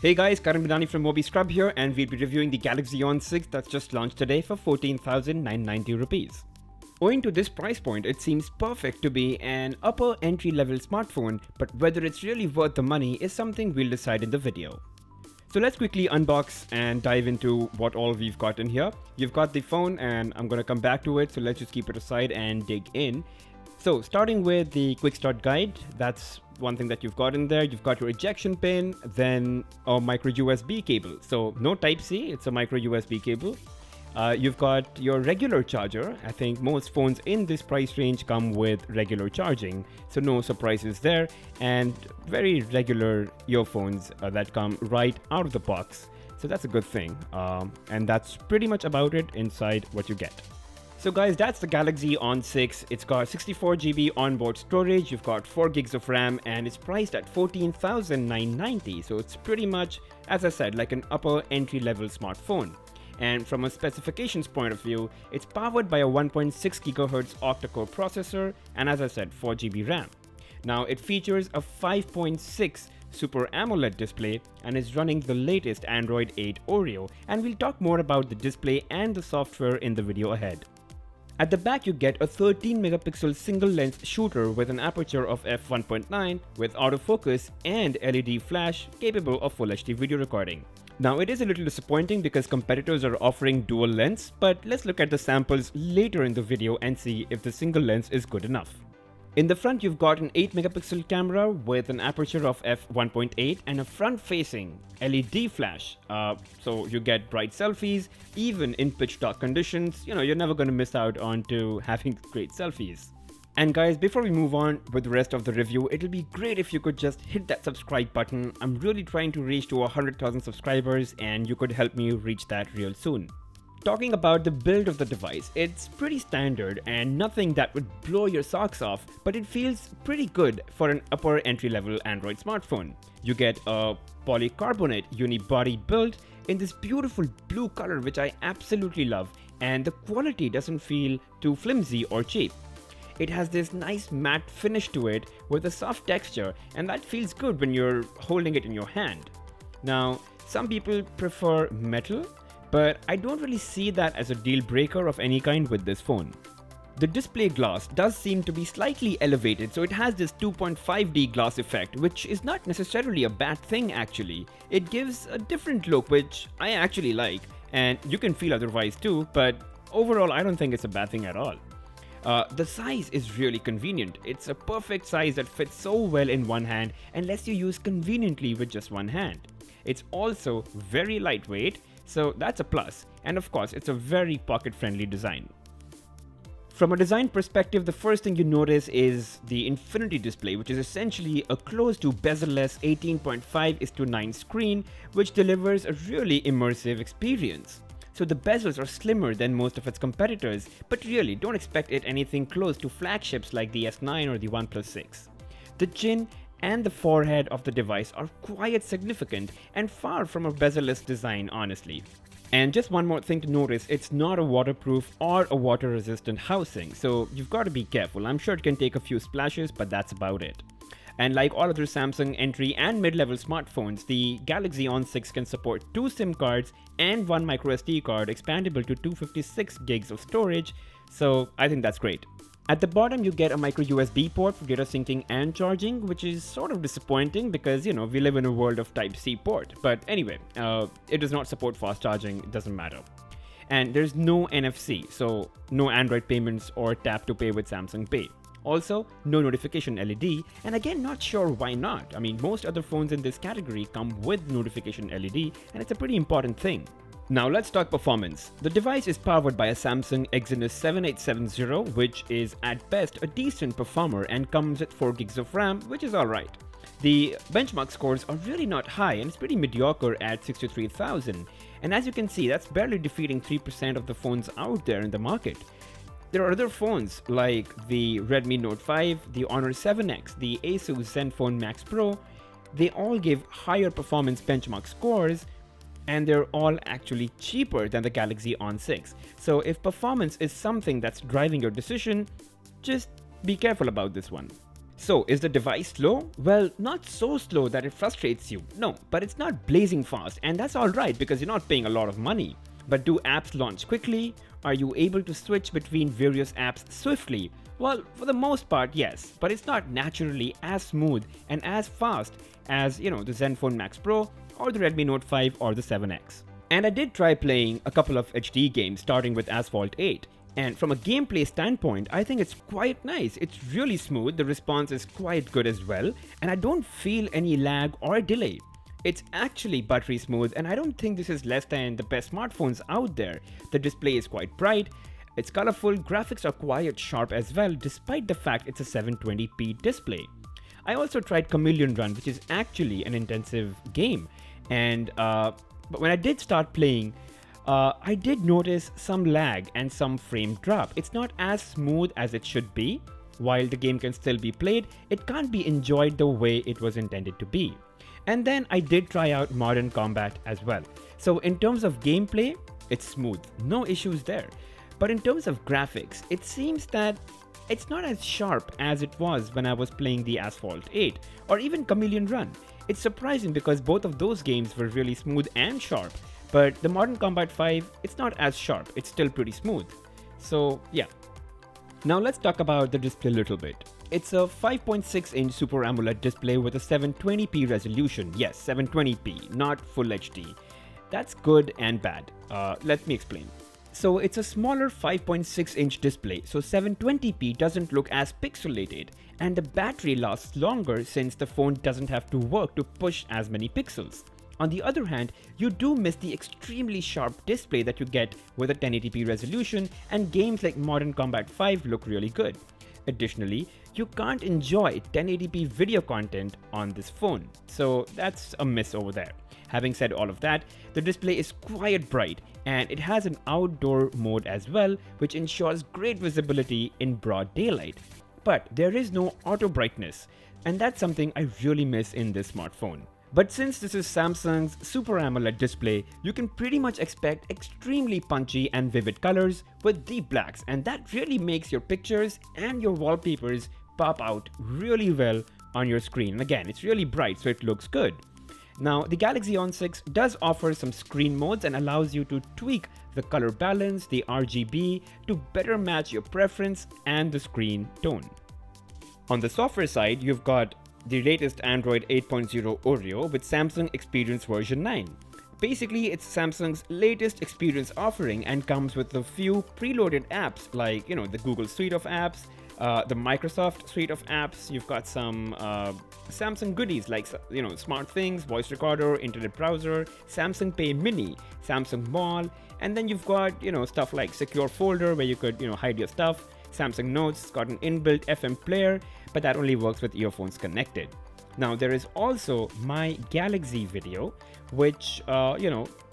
Hey guys, Karan Bidani from Mobi Scrub here, and we'll be reviewing the Galaxy On 6 that's just launched today for 14,990 rupees. Owing to this price point, it seems perfect to be an upper entry-level smartphone, but whether it's really worth the money is something we'll decide in the video. So let's quickly unbox and dive into what all we've got in here. You've got the phone, and I'm gonna come back to it, so let's just keep it aside and dig in. So starting with the quick start guide, that's one thing that you've got in there. You've got your ejection pin, then a micro USB cable. So no type C, it's a micro USB cable. You've got your regular charger. I think most phones in this price range come with regular charging, so no surprises there, and very regular earphones that come right out of the box. So that's a good thing. And that's pretty much about it inside what you get. So guys, that's the Galaxy On 6. It's got 64GB onboard storage, you've got 4 gigs of RAM, and it's priced at 14,990. So it's pretty much, as I said, like an upper entry-level smartphone. And from a specifications point of view, it's powered by a 1.6 GHz octa-core processor, and as I said, 4GB RAM. Now it features a 5.6 Super AMOLED display and is running the latest Android 8 Oreo, and we'll talk more about the display and the software in the video ahead. At the back you get a 13 megapixel single lens shooter with an aperture of f1.9 with autofocus and LED flash capable of Full HD video recording. Now it is a little disappointing because competitors are offering dual lens, but let's look at the samples later in the video and see if the single lens is good enough. In the front you've got an 8 megapixel camera with an aperture of f1.8 and a front-facing LED flash. So you get bright selfies, even in pitch dark conditions. You know, you're never going to miss out on having great selfies. And guys, before we move on with the rest of the review, it'll be great if you could just hit that subscribe button. I'm really trying to reach to 100,000 subscribers, and you could help me reach that real soon. Talking about the build of the device, it's pretty standard and nothing that would blow your socks off, but it feels pretty good for an upper entry-level Android smartphone. You get a polycarbonate unibody build in this beautiful blue color, which I absolutely love, and the quality doesn't feel too flimsy or cheap. It has this nice matte finish to it with a soft texture, and that feels good when you're holding it in your hand. Now, some people prefer metal, but I don't really see that as a deal breaker of any kind with this phone. The display glass does seem to be slightly elevated, so it has this 2.5D glass effect, which is not necessarily a bad thing actually. It gives a different look, which I actually like, and you can feel otherwise too, but overall I don't think it's a bad thing at all. The size is really convenient. It's a perfect size that fits so well in one hand and lets you use conveniently with just one hand. It's also very lightweight, so that's a plus, and of course it's a very pocket-friendly design. From a design perspective, the first thing you notice is the Infinity display, which is essentially a close to bezel-less 18.5:9 screen, which delivers a really immersive experience. So the bezels are slimmer than most of its competitors, but really don't expect it anything close to flagships like the S9 or the OnePlus 6. The chin and the forehead of the device are quite significant and far from a bezel-less design, honestly. And just one more thing to notice, it's not a waterproof or a water-resistant housing, so you've got to be careful. I'm sure it can take a few splashes, but that's about it. And like all other Samsung entry and mid-level smartphones, the Galaxy On 6 can support 2 SIM cards and 1 microSD card expandable to 256 gigs of storage, so I think that's great. At the bottom you get a micro USB port for data syncing and charging, which is sort of disappointing because, you know, we live in a world of Type-C port. But anyway, it does not support fast charging, it doesn't matter. And there's no NFC, so no Android payments or tap to pay with Samsung Pay. Also, no notification LED, and again, not sure why not. I mean, most other phones in this category come with notification LED, and it's a pretty important thing. Now let's talk performance. The device is powered by a Samsung Exynos 7870, which is at best a decent performer and comes with 4 gigs of RAM, which is alright. The benchmark scores are really not high and it's pretty mediocre at 63,000. And as you can see, that's barely defeating 3% of the phones out there in the market. There are other phones like the Redmi Note 5, the Honor 7X, the Asus Zenfone Max Pro. They all give higher performance benchmark scores, and they're all actually cheaper than the Galaxy On 6. So if performance is something that's driving your decision, just be careful about this one. So, is the device slow? Well, not so slow that it frustrates you. No, but it's not blazing fast, and that's alright because you're not paying a lot of money. But do apps launch quickly? Are you able to switch between various apps swiftly? Well, for the most part, yes, but it's not naturally as smooth and as fast as, the Zenfone Max Pro or the Redmi Note 5 or the 7X. And I did try playing a couple of HD games starting with Asphalt 8. And from a gameplay standpoint, I think it's quite nice. It's really smooth, the response is quite good as well, and I don't feel any lag or delay. It's actually buttery smooth, and I don't think this is less than the best smartphones out there. The display is quite bright, it's colorful, graphics are quite sharp as well, despite the fact it's a 720p display. I also tried Chameleon Run, which is actually an intensive game, and but when I did start playing, I did notice some lag and some frame drop. It's not as smooth as it should be. While the game can still be played, it can't be enjoyed the way it was intended to be. And then I did try out Modern Combat as well. So in terms of gameplay, it's smooth, no issues there. But in terms of graphics, it seems that it's not as sharp as it was when I was playing the Asphalt 8 or even Chameleon Run. It's surprising because both of those games were really smooth and sharp. But the Modern Combat 5, it's not as sharp, it's still pretty smooth. So yeah. Now let's talk about the display a little bit. It's a 5.6-inch Super AMOLED display with a 720p resolution. Yes, 720p, not Full HD. That's good and bad. Let me explain. So it's a smaller 5.6-inch display, so 720p doesn't look as pixelated, and the battery lasts longer since the phone doesn't have to work to push as many pixels. On the other hand, you do miss the extremely sharp display that you get with a 1080p resolution, and games like Modern Combat 5 look really good. Additionally, you can't enjoy 1080p video content on this phone, so that's a miss over there. Having said all of that, the display is quite bright, and it has an outdoor mode as well, which ensures great visibility in broad daylight. But there is no auto brightness, and that's something I really miss in this smartphone. But since this is Samsung's Super AMOLED display, you can pretty much expect extremely punchy and vivid colors with deep blacks, and that really makes your pictures and your wallpapers pop out really well on your screen. And again, it's really bright, so it looks good. Now, the Galaxy On 6 does offer some screen modes and allows you to tweak the color balance, the RGB, to better match your preference and the screen tone. On the software side, you've got the latest Android 8.0 Oreo with Samsung Experience version 9. Basically, it's Samsung's latest experience offering and comes with a few preloaded apps like, the Google Suite of apps, the Microsoft Suite of apps. You've got some Samsung goodies like, SmartThings, voice recorder, internet browser, Samsung Pay Mini, Samsung Mall, and then you've got, stuff like Secure Folder where you could, hide your stuff. Samsung Notes got an inbuilt FM player, but that only works with earphones connected. Now, there is also My Galaxy Video, which,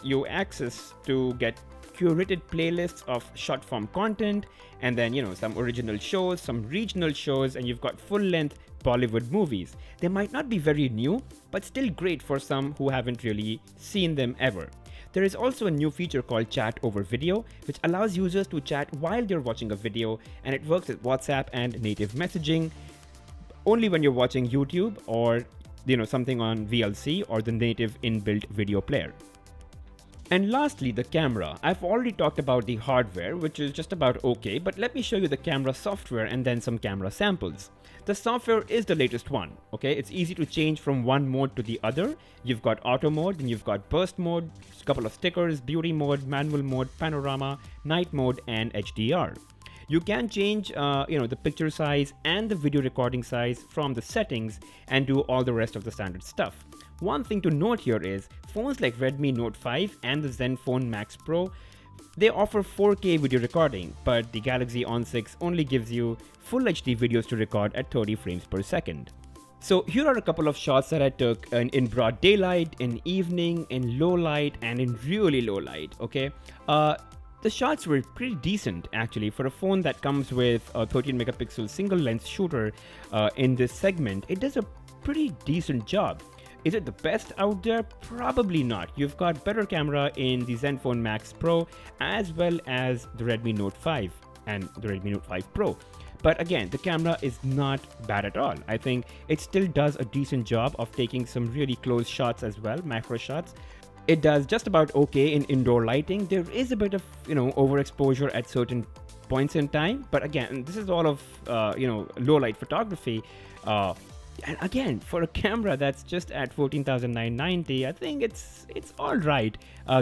you access to get curated playlists of short form content, and then, some original shows, some regional shows, and you've got full-length Bollywood movies. They might not be very new, but still great for some who haven't really seen them ever. There is also a new feature called Chat over Video, which allows users to chat while they're watching a video, and it works with WhatsApp and native messaging only when you're watching YouTube or something on VLC or the native inbuilt video player. And lastly, the camera. I've already talked about the hardware, which is just about okay, but let me show you the camera software and then some camera samples. The software is the latest one, okay? It's easy to change from one mode to the other. You've got auto mode, then you've got burst mode, a couple of stickers, beauty mode, manual mode, panorama, night mode, and HDR. You can change, the picture size and the video recording size from the settings and do all the rest of the standard stuff. One thing to note here is phones like Redmi Note 5 and the Zenfone Max Pro, they offer 4K video recording, but the Galaxy On 6 only gives you Full HD videos to record at 30 frames per second. So here are a couple of shots that I took in broad daylight, in evening, in low light, and in really low light, okay? The shots were pretty decent actually for a phone that comes with a 13 megapixel single lens shooter in this segment. It does a pretty decent job. Is it the best out there? Probably not. You've got better camera in the Zenfone Max Pro as well as the Redmi Note 5 and the Redmi Note 5 Pro. But again, the camera is not bad at all. I think it still does a decent job of taking some really close shots as well, macro shots. It does just about okay in indoor lighting. There is a bit of, overexposure at certain points in time, but again, this is all of, low light photography. And again, for a camera that's just at 14,990, I think it's all right,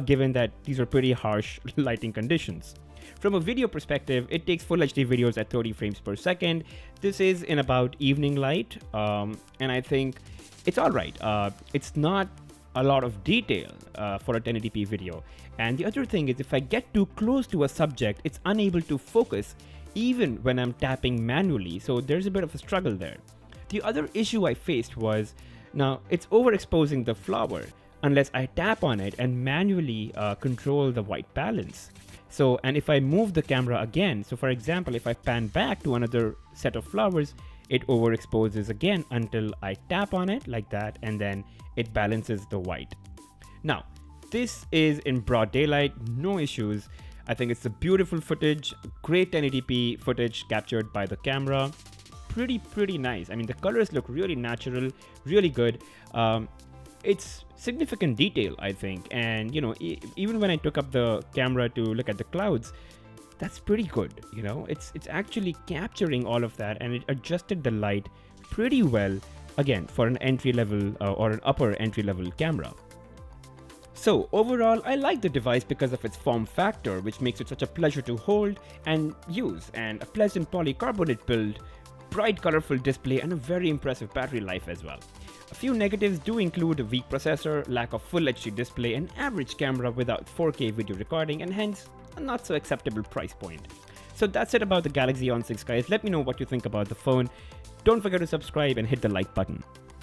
given that these are pretty harsh lighting conditions. From a video perspective, it takes full HD videos at 30 frames per second. This is in about evening light, and I think it's all right. It's not a lot of detail for a 1080p video. And the other thing is, if I get too close to a subject, it's unable to focus even when I'm tapping manually. So there's a bit of a struggle there. The other issue I faced was, now it's overexposing the flower unless I tap on it and manually control the white balance. So, and if I move the camera again, so for example, if I pan back to another set of flowers, it overexposes again until I tap on it like that, and then it balances the white. Now, this is in broad daylight, no issues. I think it's a beautiful footage, great 1080p footage captured by the camera. Pretty nice. I mean, the colors look really natural, really good. It's significant detail, I think. And, even when I took up the camera to look at the clouds, that's pretty good. It's actually capturing all of that, and it adjusted the light pretty well, again, for an entry level or an upper entry level camera. So overall, I like the device because of its form factor, which makes it such a pleasure to hold and use, and a pleasant polycarbonate build, bright colorful display, and a very impressive battery life as well. A few negatives do include a weak processor, lack of full HD display, an average camera without 4K video recording, and hence a not so acceptable price point. So that's it about the Galaxy On 6, guys. Let me know what you think about the phone. Don't forget to subscribe and hit the like button.